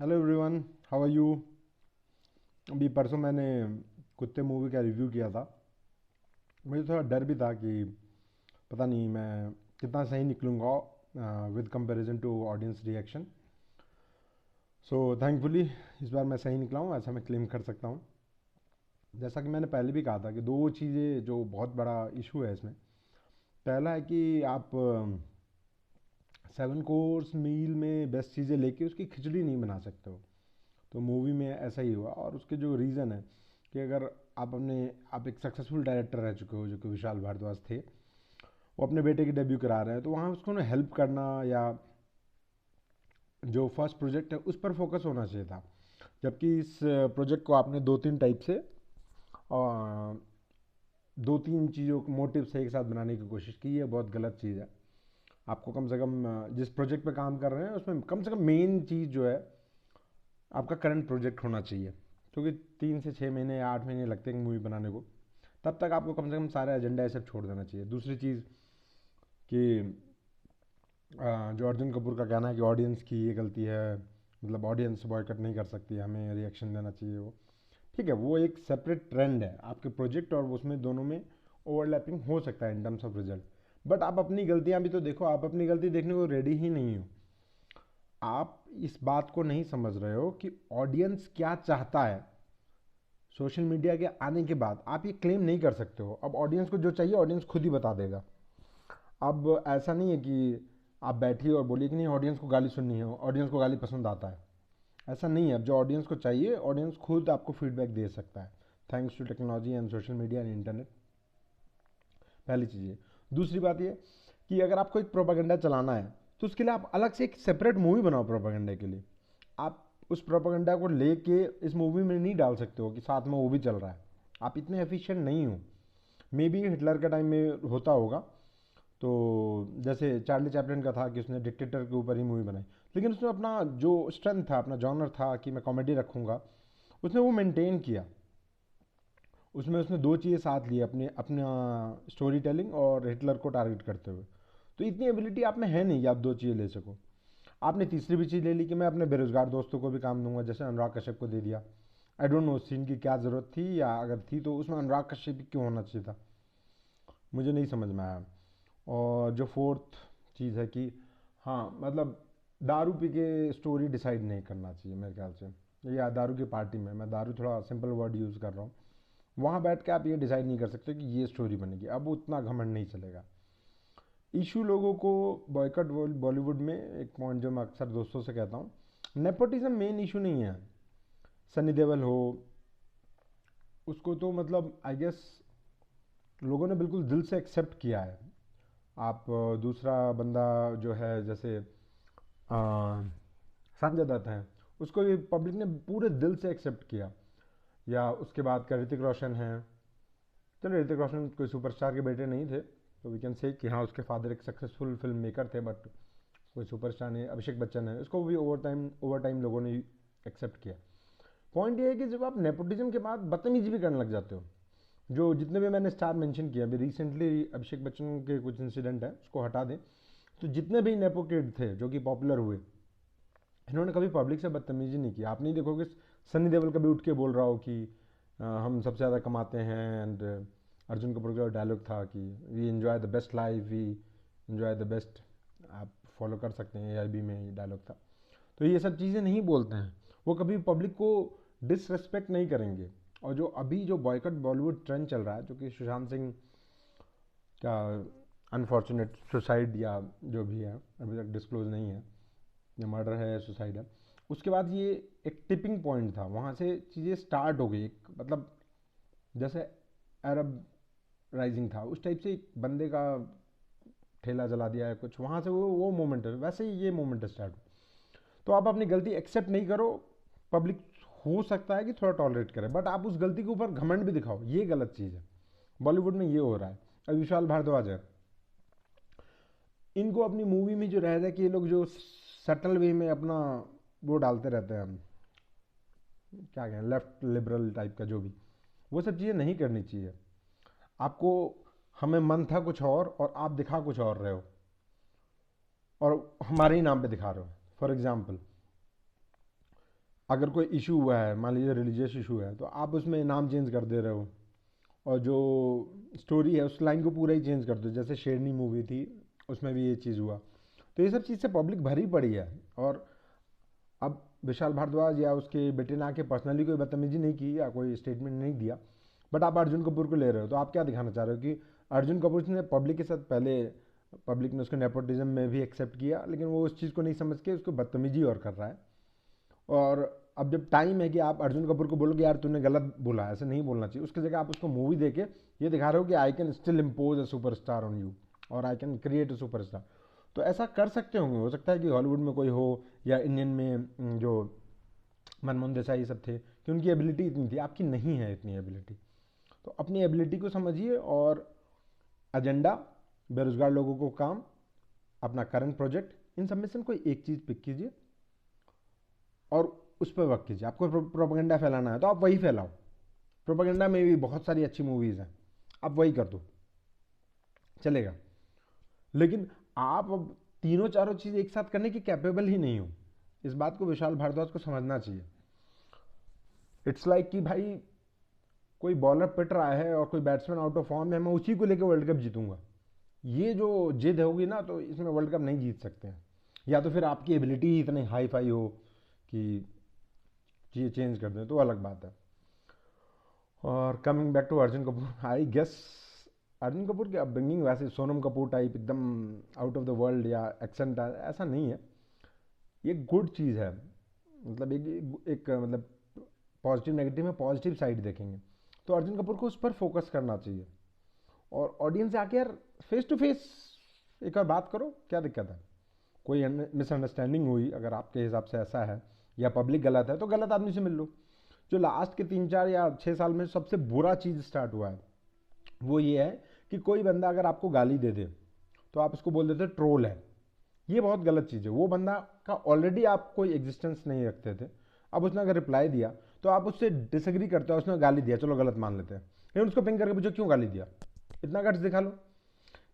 Hello everyone, how are you. अभी परसों मैंने कुत्ते मूवी का रिव्यू किया था। मुझे थोड़ा डर भी था कि पता नहीं मैं कितना सही निकलूँगा with comparison to audience reaction. So thankfully इस बार मैं सही निकला हूँ, ऐसा मैं क्लेम कर सकता हूँ। जैसा कि मैंने पहले भी कहा था कि दो चीज़ें जो बहुत बड़ा इशू है इसमें। पहला है कि आप 7 कोर्स मील में बेस्ट चीज़ें लेके उसकी खिचड़ी नहीं बना सकते हो। तो मूवी में ऐसा ही हुआ, और उसके जो रीज़न है कि अगर आप एक सक्सेसफुल डायरेक्टर रह चुके हो जो कि विशाल भारद्वाज थे, वो अपने बेटे की डेब्यू करा रहे हैं, तो वहाँ उसको ना हेल्प करना या जो फर्स्ट प्रोजेक्ट है उस पर फोकस होना चाहिए था। जबकि इस प्रोजेक्ट को आपने दो तीन टाइप से और दो तीन चीज़ों को मोटिव से एक साथ बनाने की कोशिश की है, बहुत गलत चीज़ है। आपको कम से कम जिस प्रोजेक्ट पे काम कर रहे हैं उसमें कम से कम मेन चीज़ जो है आपका करंट प्रोजेक्ट होना चाहिए, क्योंकि 3 से 6 महीने या 8 महीने लगते हैं मूवी बनाने को। तब तक आपको कम से कम सारे एजेंडा ऐसे छोड़ देना चाहिए। दूसरी चीज़ कि जो अर्जुन कपूर का कहना है कि ऑडियंस की ये गलती है, मतलब ऑडियंस बॉयकट नहीं कर सकती, हमें रिएक्शन देना चाहिए। वो ठीक है, वो एक सेपरेट ट्रेंड है आपके प्रोजेक्ट और उसमें दोनों में ओवरलैपिंग हो सकता है in terms of result. But आप अपनी गलतियां भी तो देखो, आप अपनी गलती देखने को रेडी ही नहीं हो। आप इस बात को नहीं समझ रहे हो कि ऑडियंस क्या चाहता है। सोशल मीडिया के आने के बाद आप ये क्लेम नहीं कर सकते हो। अब ऑडियंस को जो चाहिए ऑडियंस खुद ही बता देगा। अब ऐसा नहीं है कि आप बैठिए और बोलिए कि नहीं ऑडियंस को गाली सुननी है, ऑडियंस को गाली पसंद आता है। ऐसा नहीं है। अब जो ऑडियंस को चाहिए ऑडियंस खुद आपको फीडबैक दे सकता है, thanks to technology and social media and internet. पहली चीज़ ये। दूसरी बात ये कि अगर आपको एक प्रोपागेंडा चलाना है तो उसके लिए आप अलग से एक सेपरेट मूवी बनाओ प्रोपागेंडा के लिए। आप उस प्रोपागेंडा को लेके इस मूवी में नहीं डाल सकते हो कि साथ में वो भी चल रहा है। आप इतने एफिशिएंट नहीं हो। मे बी हिटलर के टाइम में होता होगा, तो जैसे चार्ली चैपलिन का था कि उसने डिक्टेटर के ऊपर ही मूवी बनाई, लेकिन उसने अपना जो स्ट्रेंथ था, अपना जॉनर था कि मैं कॉमेडी रखूँगा, उसने वो मेंटेन किया। उसमें उसने दो चीज़ें साथ ली, अपने अपना स्टोरी टेलिंग और हिटलर को टारगेट करते हुए। तो इतनी एबिलिटी आप में है नहीं कि आप दो चीज़ें ले सको। आपने तीसरी भी चीज़ ले ली कि मैं अपने बेरोजगार दोस्तों को भी काम दूंगा, जैसे अनुराग कश्यप को दे दिया। आई डोंट नो उस सीन की क्या ज़रूरत थी, या अगर थी तो उसमें अनुराग कश्यप भी क्यों होना चाहिए था, मुझे नहीं समझ में आया। और जो फोर्थ चीज़ है कि हाँ मतलब दारू पी के स्टोरी डिसाइड नहीं करना चाहिए मेरे ख्याल से, या दारू की पार्टी में, मैं दारू थोड़ा सिंपल वर्ड यूज़ कर रहा हूँ, वहाँ बैठ के आप ये डिसाइड नहीं कर सकते कि ये स्टोरी बनेगी। अब उतना घमंड नहीं चलेगा। इशू लोगों को बॉयकट बॉलीवुड में एक पॉइंट जो मैं अक्सर दोस्तों से कहता हूँ, नेपोटिज्म मेन इशू नहीं है। सनी देओल हो, उसको तो मतलब आई गेस लोगों ने बिल्कुल दिल से एक्सेप्ट किया है। आप दूसरा बंदा जो है जैसे संजय दत्त हैं, उसको भी पब्लिक ने पूरे दिल से एक्सेप्ट किया। या उसके बाद का ऋतिक रोशन है। चलो ऋतिक रोशन कोई सुपरस्टार के बेटे नहीं थे, तो वी कैन से कि हाँ उसके फादर एक सक्सेसफुल फिल्म मेकर थे, बट कोई सुपरस्टार नहीं। अभिषेक बच्चन है, इसको भी ओवर टाइम लोगों ने एक्सेप्ट किया। पॉइंट ये है कि जब आप नेपोटिज्म के बाद बदतमीजी भी करने लग जाते हो, जो जितने भी मैंने स्टार मेंशन किया, अभी रिसेंटली अभिषेक बच्चन के कुछ इंसिडेंट है उसको हटा दें, तो जितने भी नेपो किड थे जो कि पॉपुलर हुए, इन्होंने कभी पब्लिक से बदतमीजी नहीं की। आप नहीं देखोगे सनी देओल कभी उठ के बोल रहा हो कि हम सबसे ज़्यादा कमाते हैं। एंड अर्जुन कपूर का डायलॉग था कि we enjoy the best life, we enjoy the best, आप फॉलो कर सकते हैं, AIB में ये डायलॉग था। तो ये सब चीज़ें नहीं बोलते हैं, वो कभी पब्लिक को डिसरेस्पेक्ट नहीं करेंगे। और जो अभी जो बॉयकट बॉलीवुड ट्रेंड चल रहा है, जो कि सुशांत सिंह का अनफॉर्चुनेट सुसाइड या जो भी है अभी तक डिस्क्लोज नहीं है, या मर्डर है या सुसाइड है, उसके बाद ये एक टिपिंग पॉइंट था, वहाँ से चीज़ें स्टार्ट हो गई। एक मतलब जैसे अरब राइजिंग था उस टाइप से एक बंदे का ठेला जला दिया है कुछ, वहाँ से वो मोमेंट है, वैसे ही ये मोमेंट स्टार्ट हो। तो आप अपनी गलती एक्सेप्ट नहीं करो, पब्लिक हो सकता है कि थोड़ा टॉलरेट करे, बट आप उस गलती के ऊपर घमंड भी दिखाओ, ये गलत चीज़ है। बॉलीवुड में ये हो रहा है। अब विशाल भारद्वाज है, इनको अपनी मूवी में जो रह रहा है कि ये लोग जो सटल वे में अपना वो डालते रहते हैं, क्या कहें, लेफ्ट लिबरल टाइप का जो भी, वो सब चीज़ें नहीं करनी चाहिए आपको। हमें मन था कुछ और आप दिखा कुछ और रहे हो, और हमारे ही नाम पे दिखा रहे हो। फॉर एग्जाम्पल अगर कोई इशू हुआ है, मान लीजिए रिलीजियस इशू है, तो आप उसमें नाम चेंज कर दे रहे हो, और जो स्टोरी है उस लाइन को पूरा ही चेंज कर दो। जैसे शेरनी मूवी थी, उसमें भी ये चीज़ हुआ। तो ये सब चीज़ से पब्लिक भरी पड़ी है। और अब विशाल भारद्वाज या उसके बेटे ने आके पर्सनली कोई बदतमीजी नहीं की या कोई स्टेटमेंट नहीं दिया, बट आप अर्जुन कपूर को ले रहे हो, तो आप क्या दिखाना चाह रहे हो कि अर्जुन कपूर ने पब्लिक के साथ, पहले पब्लिक ने उसको नेपोटिज्म में भी एक्सेप्ट किया, लेकिन वो उस चीज़ को नहीं समझ के उसको बदतमीजी और कर रहा है। और अब जब टाइम है कि आप अर्जुन कपूर को बोलोगे यार तूने गलत बोला, ऐसे नहीं बोलना चाहिए, उसकी जगह आप उसको मूवी देके ये दिखा रहे हो कि I can still impose a superstar on you, और I can create a superstar. तो ऐसा कर सकते होंगे, हो सकता है कि हॉलीवुड में कोई हो, या इंडियन में जो मनमोहन देसाई सब थे, कि उनकी एबिलिटी इतनी थी, आपकी नहीं है इतनी एबिलिटी। तो अपनी एबिलिटी को समझिए, और एजेंडा, बेरोजगार लोगों को काम, अपना करंट प्रोजेक्ट, इन सब में से कोई एक चीज़ पिक कीजिए और उस पर वर्क कीजिए। आपको प्रोपेगेंडा फैलाना है तो आप वही फैलाओ। प्रोपेगेंडा में भी बहुत सारी अच्छी मूवीज़ हैं, आप वही कर दो, चलेगा। लेकिन आप अब तीनों चारों चीज़ एक साथ करने की कैपेबल ही नहीं हो। इस बात को विशाल भारद्वाज को समझना चाहिए। इट्स लाइक कि भाई कोई बॉलर पिट रहा है और कोई बैट्समैन आउट ऑफ फॉर्म है, मैं उसी को लेकर वर्ल्ड कप जीतूंगा, ये जो जिद होगी ना, तो इसमें वर्ल्ड कप नहीं जीत सकते हैं। या तो फिर आपकी एबिलिटी ही इतनी हाई फाई हो कि ये चेंज कर दें, तो अलग बात है। और coming back to Arjun Kapoor, I guess Arjun Kapoor की अपब्रिंगिंग वैसे सोनम कपूर टाइप एकदम आउट ऑफ द वर्ल्ड या एक्सेंट ऐसा नहीं है। ये गुड चीज़ है, मतलब एक मतलब पॉजिटिव नेगेटिव में पॉजिटिव साइड देखेंगे तो अर्जुन कपूर को उस पर फोकस करना चाहिए। और ऑडियंस से आके यार फेस टू फेस एक बार बात करो, क्या दिक्कत है। कोई मिसअंडरस्टैंडिंग हुई अगर आपके हिसाब से ऐसा है, या पब्लिक गलत है, तो गलत आदमी से मिल लो। जो लास्ट के 3 4 या 6 साल में सबसे बुरा चीज़ स्टार्ट हुआ है वो ये है कि कोई बंदा अगर आपको गाली दे दे तो आप उसको बोल देते ट्रोल है। ये बहुत गलत चीज़ है। वो बंदा का ऑलरेडी आप कोई एग्जिस्टेंस नहीं रखते थे, अब उसने अगर रिप्लाई दिया तो आप उससे डिसएग्री करते हो, उसने गाली दिया, चलो गलत मान लेते हैं, लेकिन उसको पिंग करके पूछो क्यों गाली दिया, इतना गट्स दिखा लो।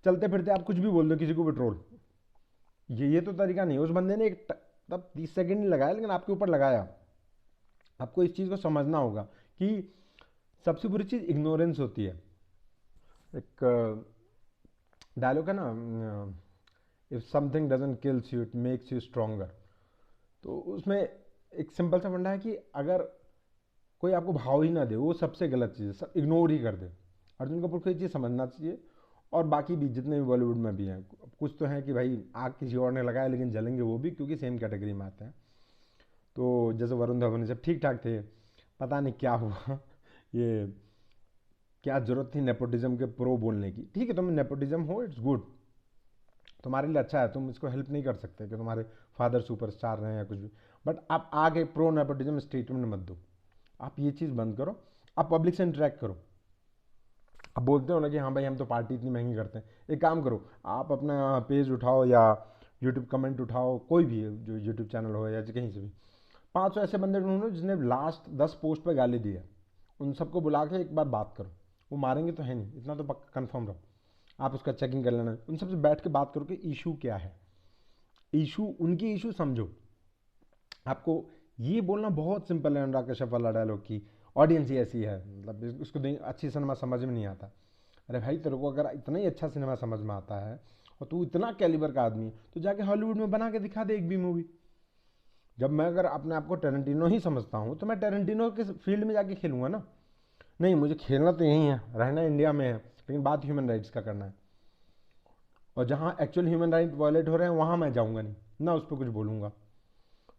चलते फिरते आप कुछ भी बोल दो किसी को भी ट्रोल, ये तो तरीका नहीं है। उस बंदे ने एक तब 30 सेकंड नहीं लगाया, लेकिन आपके ऊपर लगाया। आपको इस चीज़ को समझना होगा कि सबसे बुरी चीज़ इग्नोरेंस होती है। एक डायलॉग है ना, if something doesn't kills you it makes you stronger. तो उसमें एक सिंपल सा फंडा है कि अगर कोई आपको भाव ही ना दे, वो सबसे गलत चीज़ है, सब इग्नोर ही कर दे। अर्जुन कपूर को ये चीज़ समझना चाहिए। और बाकी भी जितने भी बॉलीवुड में भी हैं, कुछ तो हैं कि भाई आग किसी और ने लगाया लेकिन जलेंगे वो भी, क्योंकि सेम कैटेगरी में आते हैं। तो जैसे वरुण धवन सब ठीक ठाक थे, पता नहीं क्या हुआ ये क्या जरूरत थी नेपोटिज्म के प्रो बोलने की। ठीक है, तुम नेपोटिज्म हो, इट्स गुड, तुम्हारे लिए अच्छा है, तुम इसको हेल्प नहीं कर सकते कि तुम्हारे फादर सुपरस्टार रहे हैं या कुछ भी, बट आप आगे प्रो नेपोटिज्म स्टेटमेंट मत दो। आप ये चीज़ बंद करो, आप पब्लिक से इंटरेक्ट करो। अब बोलते हो ना कि हाँ भाई हम तो पार्टी इतनी महंगी करते हैं, एक काम करो, आप अपना पेज उठाओ या यूट्यूब कमेंट उठाओ, कोई भी जो यूट्यूब चैनल हो या कहीं से भी 500 ऐसे बंदे ढूंढो जिसने लास्ट 10 पोस्ट पर गाली दी है, उन सबको बुला के एक बार बात करो। वो मारेंगे तो है नहीं, इतना तो पक्का कन्फर्म रहो। आप उसका चेकिंग कर लेना, उन सबसे बैठ के बात करो कि इशू क्या है, इशू उनकी इशू समझो। आपको ये बोलना बहुत सिंपल है, अनुराग कश्यप वाला डायलॉग की ऑडियंस ही ऐसी है, मतलब उसको अच्छी सिनेमा समझ में नहीं आता। अरे भाई तेरे को अगर इतना ही अच्छा सिनेमा समझ में आता है और तू इतना कैलिबर का आदमी है, तो जाके हॉलीवुड में बना के दिखा दे एक भी मूवी। जब मैं अगर अपने आप को टेरेंटिनो ही समझता हूँ तो मैं टेरेंटिनो के फील्ड में जाके खेलूंगा ना। नहीं, मुझे खेलना तो यहीं है, रहना इंडिया में है, लेकिन बात ह्यूमन राइट्स का करना है। और जहाँ एक्चुअल ह्यूमन राइट वायलेट हो रहे हैं वहाँ मैं जाऊँगा नहीं ना, उस पर कुछ बोलूँगा।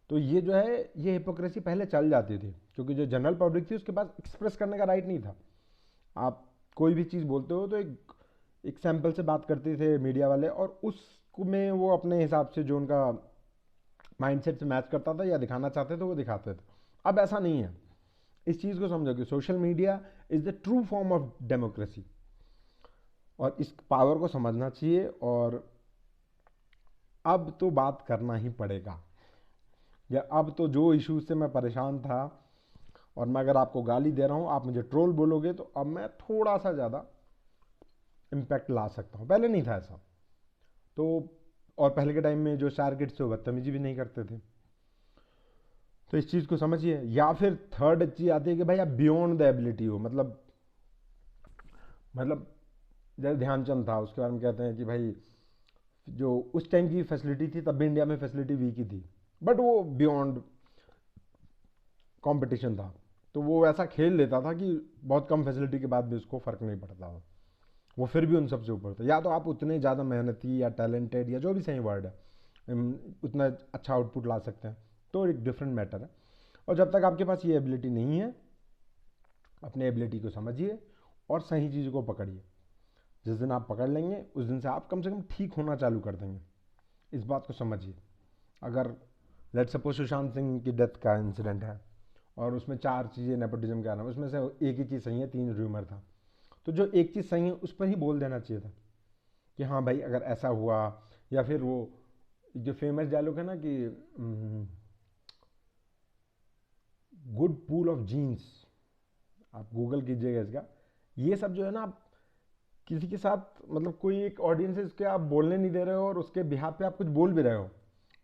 तो ये जो है ये हिपोक्रेसी पहले चल जाती थी, क्योंकि जो जनरल पब्लिक थी उसके पास एक्सप्रेस करने का राइट नहीं था। आप कोई भी चीज़ बोलते हो तो एक सैंपल से बात करते थे मीडिया वाले, और उसमें वो अपने हिसाब से जो उनका माइंडसेट से मैच करता था या दिखाना चाहते थे वो दिखाते थे। अब ऐसा नहीं है। इस चीज़ को समझो कि social media is the true form of democracy, और इस पावर को समझना चाहिए। और अब तो बात करना ही पड़ेगा, या अब तो जो इश्यूज से मैं परेशान था, और मैं अगर आपको गाली दे रहा हूँ, आप मुझे ट्रोल बोलोगे, तो अब मैं थोड़ा सा ज़्यादा इम्पैक्ट ला सकता हूँ। पहले नहीं था ऐसा। तो और पहले के टाइम में जो शायर किड्स थे वो बदतमीजी भी नहीं करते थे। तो इस चीज़ को समझिए। या फिर थर्ड चीज़ आती है कि भाई आप बियॉन्ड द एबिलिटी हो, मतलब जैसे ध्यानचंद था, उसके बारे में कहते हैं कि भाई जो उस टाइम की फैसिलिटी थी तब भी इंडिया में फैसिलिटी वीक ही थी, बट वो बियॉन्ड कंपटीशन था, तो वो ऐसा खेल लेता था कि बहुत कम फैसिलिटी के बाद भी उसको फ़र्क नहीं पड़ता था, वो फिर भी उन सबसे ऊपर था। या तो आप उतने ज़्यादा मेहनती या टैलेंटेड या जो भी सही वर्ड है, उतना अच्छा आउटपुट ला सकते हैं, तो एक डिफरेंट मैटर है। और जब तक आपके पास ये एबिलिटी नहीं है, अपने एबिलिटी को समझिए और सही चीज़ को पकड़िए। जिस दिन आप पकड़ लेंगे उस दिन से आप कम से कम ठीक होना चालू कर देंगे। इस बात को समझिए। अगर लेट सपोज सुशांत सिंह की डेथ का इंसिडेंट है और उसमें 4 चीज़ें नेपोटिज्म के आना, उसमें से एक ही चीज़ सही है, 3 र्यूमर था, तो जो एक चीज़ सही है उस पर ही बोल देना चाहिए था कि हाँ भाई अगर ऐसा हुआ। या फिर वो जो फेमस डायलॉग है ना कि गुड पूल ऑफ जीन्स, आप गूगल कीजिएगा इसका। ये सब जो है ना, आप किसी के साथ मतलब कोई एक ऑडियंस है उसके आप बोलने नहीं दे रहे हो और उसके बिहाफ पे आप कुछ बोल भी रहे हो,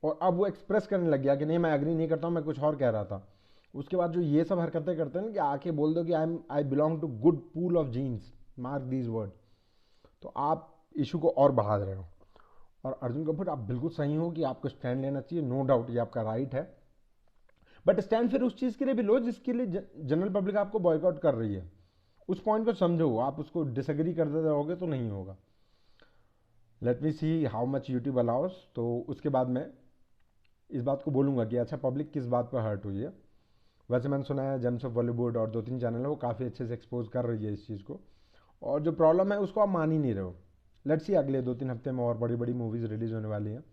और अब वो एक्सप्रेस करने लग गया कि नहीं मैं एग्री नहीं करता हूँ, मैं कुछ और कह रहा था। उसके बाद जो ये सब हरकतें करते हैं ना कि आके बोल दो कि I belong to good pool of genes, mark these word, तो आप इशू को और बढ़ा रहे हो। और अर्जुन कपूर आप बिल्कुल सही हो कि आपको स्टैंड लेना चाहिए, नो डाउट ये आपका राइट है, बट स्टैंड फिर उस चीज़ के लिए भी लो जिसके लिए जनरल पब्लिक आपको बॉयकॉट कर रही है। उस पॉइंट को समझो, आप उसको डिसएग्री करते रहोगे तो नहीं होगा। Let me see how much YouTube allow us, तो उसके बाद मैं इस बात को बोलूँगा कि अच्छा पब्लिक किस बात पर हर्ट हुई है। वैसे मैंने सुना है जेम्स ऑफ बॉलीवुड और 2-3 चैनल है वो काफ़ी अच्छे से एक्सपोज कर रही है इस चीज़ को, और जो प्रॉब्लम है उसको आप मान ही नहीं रहे हो। लेट्स सी अगले 2-3 हफ्ते में और बड़ी बड़ी मूवीज़ रिलीज़ होने वाली हैं,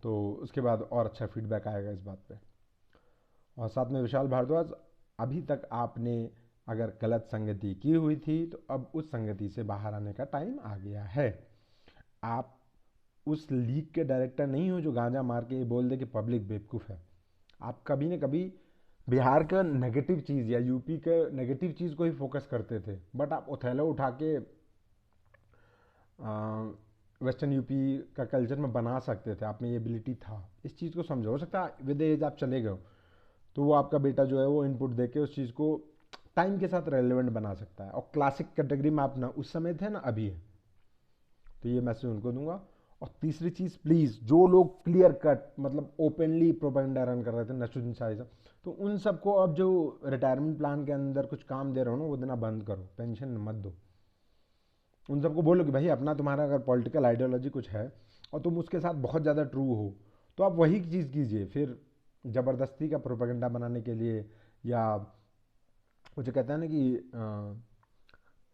तो उसके बाद और अच्छा फीडबैक आएगा इस बात पे। और साथ में विशाल भारद्वाज, अभी तक आपने अगर गलत संगति की हुई थी तो अब उस संगति से बाहर आने का टाइम आ गया है। आप उस लीग के डायरेक्टर नहीं हो जो गांजा मार के ये बोल दे कि पब्लिक बेवकूफ़ है। आप कभी न कभी बिहार का नेगेटिव चीज़ या यूपी के नेगेटिव चीज़ को ही फोकस करते थे, बट आप ओथेलो उठा के वेस्टर्न यूपी का कल्चर में बना सकते थे, आप में ये एबिलिटी था। इस चीज़ को समझो, हो सकता है विद एज आप चले गए हो तो वो आपका बेटा जो है वो इनपुट दे के उस चीज़ को टाइम के साथ रेलिवेंट बना सकता है, और क्लासिक कैटेगरी में आप ना उस समय थे ना अभी है। तो ये मैसेज उनको दूंगा। और तीसरी चीज़, प्लीज़ जो लोग क्लियर कट मतलब ओपनली प्रोपेगेंडा रन कर रहे थे, नसरुद्दीन शाह साहब, तो उन सबको अब जो रिटायरमेंट प्लान के अंदर कुछ काम दे रहे हो ना वो देना बंद करो, पेंशन मत दो। उन सबको बोलो कि भाई अपना तुम्हारा अगर पॉलिटिकल आइडियोलॉजी कुछ है और तुम उसके साथ बहुत ज़्यादा ट्रू हो तो आप वही चीज़ कीजिए। फिर ज़बरदस्ती का प्रोपेगेंडा बनाने के लिए या वो जो कहते हैं ना कि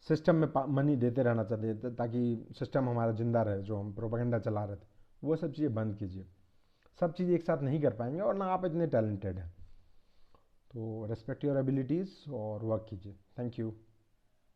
सिस्टम में मनी देते रहना चाहिए ताकि सिस्टम हमारा ज़िंदा रहे, जो हम प्रोपेगेंडा चला रहे थे वो सब चीज़ें बंद कीजिए। सब चीज़ एक साथ नहीं कर पाएंगे और ना आप इतने टैलेंटेड हैं, तो रेस्पेक्ट योर एबिलिटीज़ और वर्क कीजिए। Thank you.